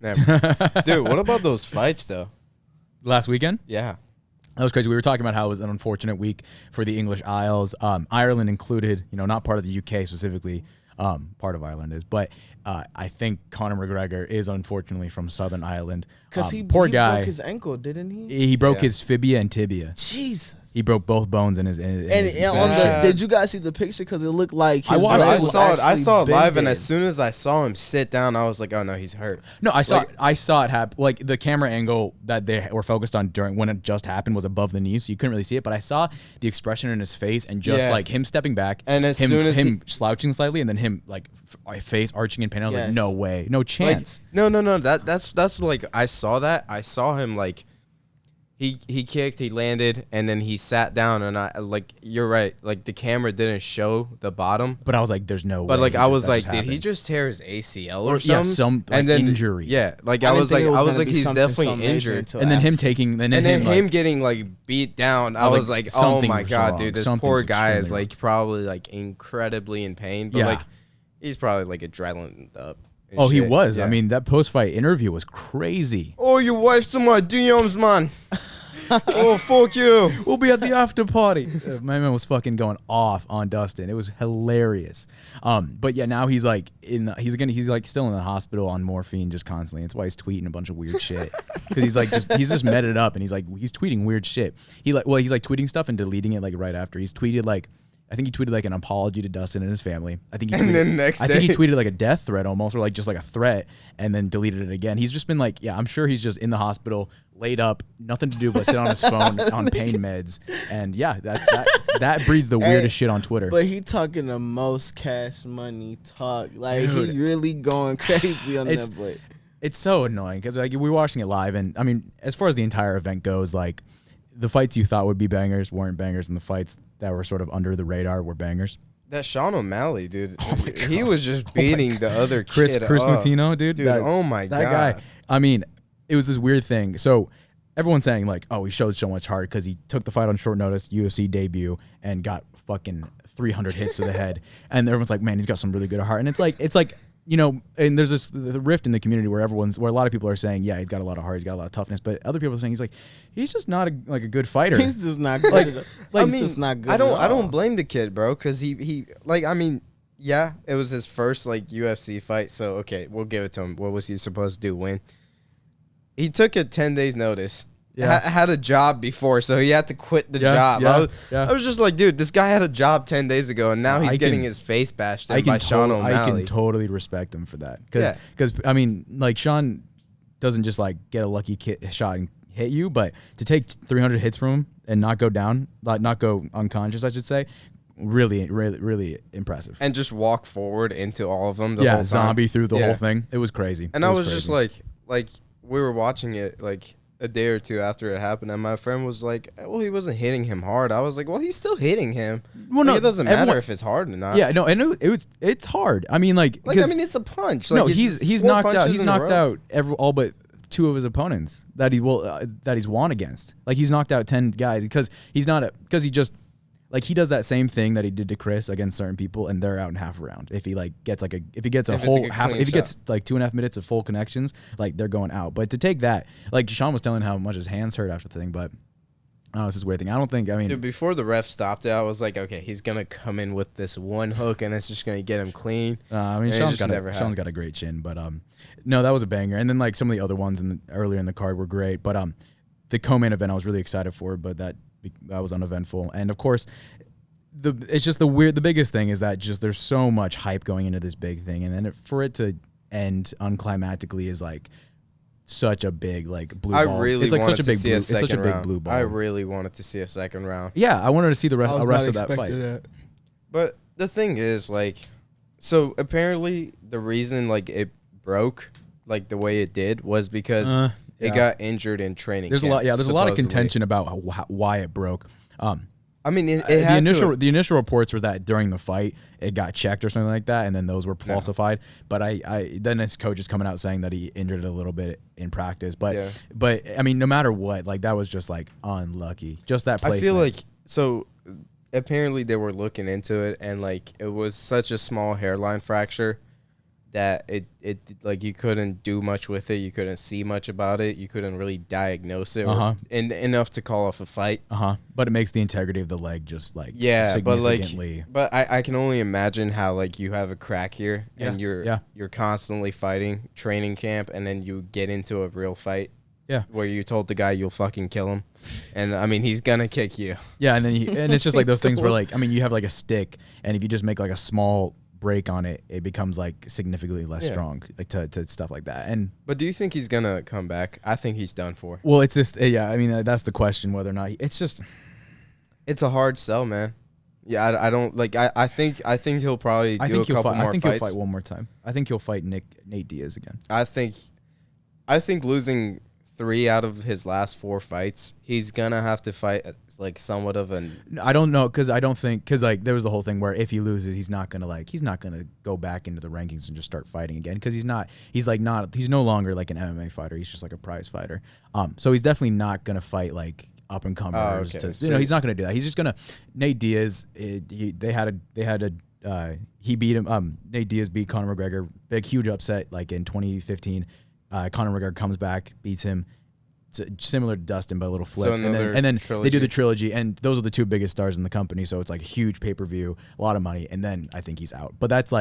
Dude, what about those fights though? Last weekend? Yeah. That was crazy. We were talking about how it was an unfortunate week for the English Isles, Ireland included. Not part of the UK specifically. Part of Ireland is, but I think Conor McGregor is unfortunately from Southern Ireland. Because he poor guy broke his ankle, didn't he? He broke his fibia and tibia. Jesus. He broke both bones in his. Did you guys see the picture? Because it looked like his I saw it live, and bended. as soon as I saw him sit down, I was like, "Oh no, he's hurt." No, I saw it happen. Like the camera angle that they were focused on during when it just happened was above the knee, so you couldn't really see it. But I saw the expression in his face and just like him stepping back, and as soon as him slouching slightly, and then him like face arching in pain. I was like, no way, no chance. Like, no. That's like I saw that. I saw him like. He kicked, he landed, and then he sat down, and I like you're right, like the camera didn't show the bottom, but I was like, "There's no way." But like I was like, did he just tear his ACL or something? Yeah, some like, injury. Yeah, like I was like, he's definitely injured. And then him taking, and then him getting like beat down. I was like, oh my god, dude, this poor guy is like probably like incredibly in pain, but like he's probably like adrenaline up. Oh, he was. Yeah. I mean, that post-fight interview was crazy. Oh, your wife's my DMs, man. Oh, fuck you. We'll be at the after party. My man was fucking going off on Dustin. It was hilarious. But yeah, now he's like he's like still in the hospital on morphine just constantly. That's why he's tweeting a bunch of weird shit. Because he's just met it up and he's tweeting weird shit. He's tweeting stuff and deleting it like right after. He's tweeted like I think he tweeted like an apology to Dustin and his family. I think he tweeted like a death threat almost, or like just like a threat, and then deleted it again. He's just been like, yeah, I'm sure he's just in the hospital, laid up, nothing to do but sit on his phone on pain meds, and yeah, that breeds the weirdest shit on Twitter. But he talking the most cash money talk, like he really going crazy on that boy. It's so annoying because like we were watching it live, and I mean, as far as the entire event goes, like the fights you thought would be bangers weren't bangers, and the fights that were sort of under the radar were bangers. That Sean O'Malley, dude, he was just beating the other Chris up. Martino, dude. Oh my god, that guy. I mean, it was this weird thing. So everyone's saying like, oh, he showed so much heart because he took the fight on short notice, UFC debut, and got fucking 300 hits to the head. And everyone's like, man, he's got some really good heart. And it's like. And there's this rift in the community where a lot of people are saying, yeah, he's got a lot of heart, he's got a lot of toughness, but other people are saying he's just not a good fighter. He's just not good. He's just not good. I don't blame the kid, bro, because he I mean, yeah, it was his first like UFC fight, so okay, we'll give it to him. What was he supposed to do? Win? He took a 10 days notice. Yeah. Had a job before, so he had to quit the job. I was just like, dude, this guy had a job 10 days ago, and now he's getting his face bashed in by Sean O'Malley. I can totally respect him for that. Because, I mean, like, Sean doesn't just, like, get a lucky shot and hit you, but to take 300 hits from him and not go down, like, not go unconscious, I should say, really, really, really impressive. And just walk forward into all of them the whole time. Zombie through the whole thing. It was crazy. And I was just like, we were watching it, like, a day or two after it happened, and my friend was like, well, he wasn't hitting him hard. I was like, well, he's still hitting him. Well, no, it doesn't matter if it's hard or not. Yeah, no, and it's hard. I mean, like I mean, it's a punch. No, he's knocked out. He's knocked out all but 2 of his opponents that he's won against. Like he's knocked out 10 guys because he does that same thing that he did to Chris against certain people, and they're out in half a round. If he gets 2.5 minutes of full connections, like they're going out. But to take that, like Sean was telling how much his hands hurt after the thing, but it's this weird thing. I don't think. I mean, dude, before the ref stopped it, I was like, okay, he's gonna come in with this one hook, and it's just gonna get him clean. I mean, Sean's got a great chin, but no, that was a banger. And then like some of the other ones earlier in the card were great, but the co-main event I was really excited for, but that was uneventful. And of course, it's just the biggest thing is that just there's so much hype going into this big thing, and then for it to end unclimatically is like such a big like blue ball. It's such a big blue ball. I really wanted to see a second round. Yeah, I wanted to see the rest of that fight. But the thing is, like, so apparently the reason like it broke like the way it did was because it got injured in training. There's a lot of contention about why it broke. I mean, the initial reports were that during the fight it got checked or something like that, and then those were falsified. But then his coach is coming out saying that he injured it a little bit in practice. But I mean, no matter what, like that was just like unlucky. Just that placement. I feel like so. Apparently, they were looking into it, and like it was such a small hairline fracture that it like you couldn't do much with it, you couldn't see much about it, you couldn't really diagnose it or enough to call off a fight. But it makes the integrity of the leg just like significantly. But I can only imagine how like you have a crack here and you're constantly fighting training camp, and then you get into a real fight. Yeah, where you told the guy you'll fucking kill him, and I mean he's gonna kick you. Yeah, and then and it's just like those things where like I mean you have like a stick, and if you just make like a small break on it, it becomes like significantly less strong, like to stuff like that. But do you think he's gonna come back? I think he's done for. Well, it's just I mean that's the question whether or not it's a hard sell, man. Yeah, I don't like. I think he'll probably do a couple more fights. I think he'll fight one more time. I think he'll fight Nate Diaz again. I think losing 3 out of his last 4 fights, he's gonna have to fight like somewhat of an. I don't know because like there was the whole thing where if he loses, he's not gonna go back into the rankings and just start fighting again because he's no longer like an MMA fighter. He's just like a prize fighter. So he's definitely not gonna fight like up and comers. Okay. He's not gonna do that. He's just gonna Nate Diaz. He beat him. Nate Diaz beat Conor McGregor. Big huge upset like in 2015. Conor McGregor comes back, beats him. It's similar to Dustin, but a little flipped. So and then they do the trilogy, and those are the 2 biggest stars in the company. So it's like a huge pay-per-view, a lot of money, and then I think he's out. But that's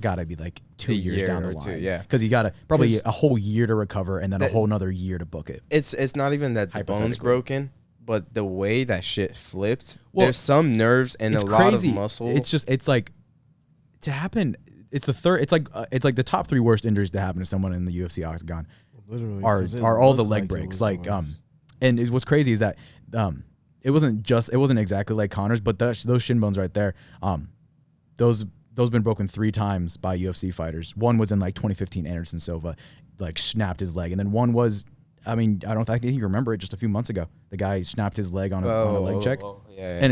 got to be like 2 years down the line. Because you got to probably a whole year to recover, and then a whole another year to book it. It's not even that the bone's broken, but the way that shit flipped. Well, there's some nerves and a lot of muscle. It's like to happen. It's the third. It's like the top 3 worst injuries to happen to someone in the UFC octagon. Literally, are all the leg breaks. Like and what's crazy is that it wasn't exactly like Conor's, but those shin bones right there, those been broken 3 times by UFC fighters. One was in like 2015. Anderson Silva like snapped his leg, and then one was. I mean, I think you remember it just a few months ago. The guy snapped his leg on a leg check, and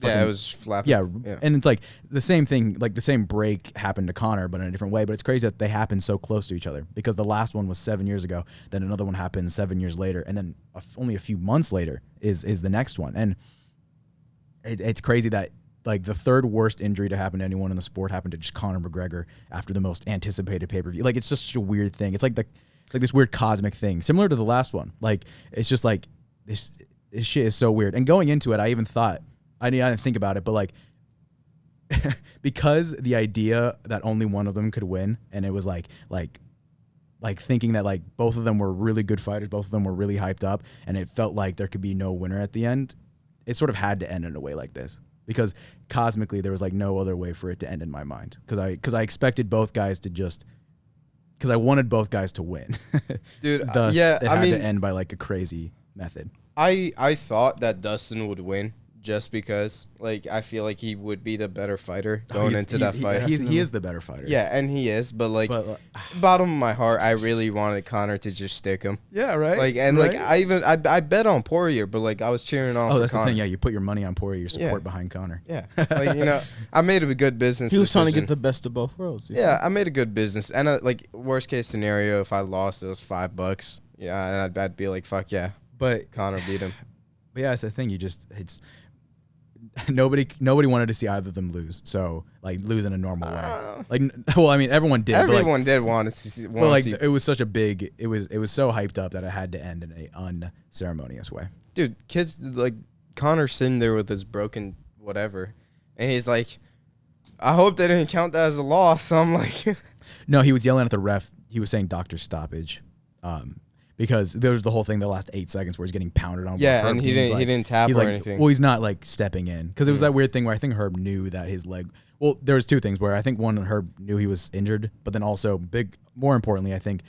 it was flapping. Yeah, and it's like the same thing, like the same break happened to Conor, but in a different way. But it's crazy that they happen so close to each other because the last one was 7 years ago, then another one happened 7 years later, and then only a few months later is the next one. And it's crazy that like the 3rd worst injury to happen to anyone in the sport happened to just Conor McGregor after the most anticipated pay-per-view. Like it's just such a weird thing. It's like this weird cosmic thing, similar to the last one. Like it's just like this shit is so weird. And going into it, I even thought. I didn't think about it, but like, because the idea that only one of them could win, and it was like thinking that like both of them were really good fighters, both of them were really hyped up, and it felt like there could be no winner at the end. It sort of had to end in a way like this because cosmically there was like no other way for it to end in my mind because I expected both guys to just. Because I wanted both guys to win, dude. Thus, it had to end by like a crazy method. I thought that Dustin would win. Just because, like, I feel like he would be the better fighter going into that fight. He is the better fighter. Yeah, and he is. But bottom of my heart, I really wanted Conor to just stick him. Yeah, right. Like, and right? like, I bet on Poirier, but like, I was cheering on. Oh, that's Conor. the thing. Yeah, you put your money on Poirier, your support behind Conor. Yeah, like I made a good business. He was decision. trying to get the best of both worlds. Yeah, I made a good business, and like worst case scenario, if I lost, it was $5. Yeah, and I'd be like, fuck yeah. But Conor beat him. But yeah, it's the thing. It's. Nobody wanted to see either of them lose. So like lose in a normal way. Like well, I mean everyone did. Everyone did want to see. But like it was such a big. It was so hyped up that it had to end in an unceremonious way. Dude, kids like Conor's sitting there with his broken whatever, and he's like, "I hope they didn't count that as a loss." So I'm like, no, he was yelling at the ref. He was saying doctor stoppage. Because there was the whole thing the last 8 seconds where he's getting pounded on. Yeah, and he didn't tap or anything. Well, he's not like stepping in because it was that weird thing where I think Herb knew that his leg. Well, there was 2 things where I think one Herb knew he was injured, but then also more importantly, I think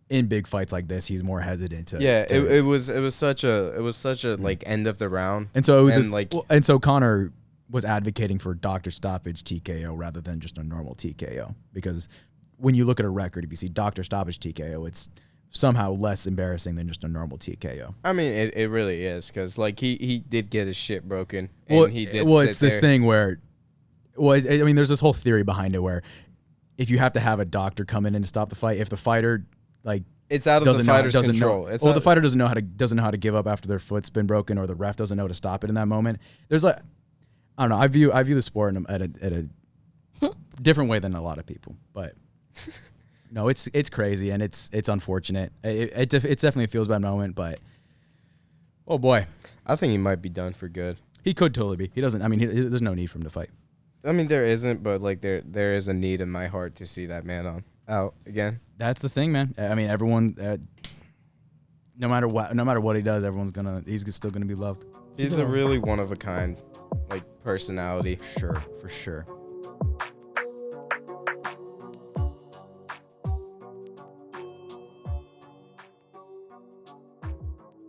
in big fights like this, he's more hesitant to. Yeah, it was such a like end of the round, and so it was and so Conor was advocating for doctor stoppage TKO rather than just a normal TKO because when you look at a record, if you see doctor stoppage TKO, it's somehow less embarrassing than just a normal TKO. I mean, it really is because like he did get his shit broken. And he did. Well, it's this thing where, I mean, there's this whole theory behind it where if you have to have a doctor come in and stop the fight, if the fighter like it's out of the fighter's control. The fighter doesn't know how to give up after their foot's been broken, or the ref doesn't know to stop it in that moment. There's like, I don't know. I view the sport at a different way than a lot of people, but no, it's crazy and it's unfortunate. It definitely feels bad moment, but oh boy, I think he might be done for good. he could totally be. He doesn't. I mean, there's no need for him to fight. I mean, there isn't, but like there is a need in my heart to see that man out again. That's the thing, man. I mean, everyone, no matter what he does, he's still gonna be loved. He's a really one of a kind, like, personality. For sure.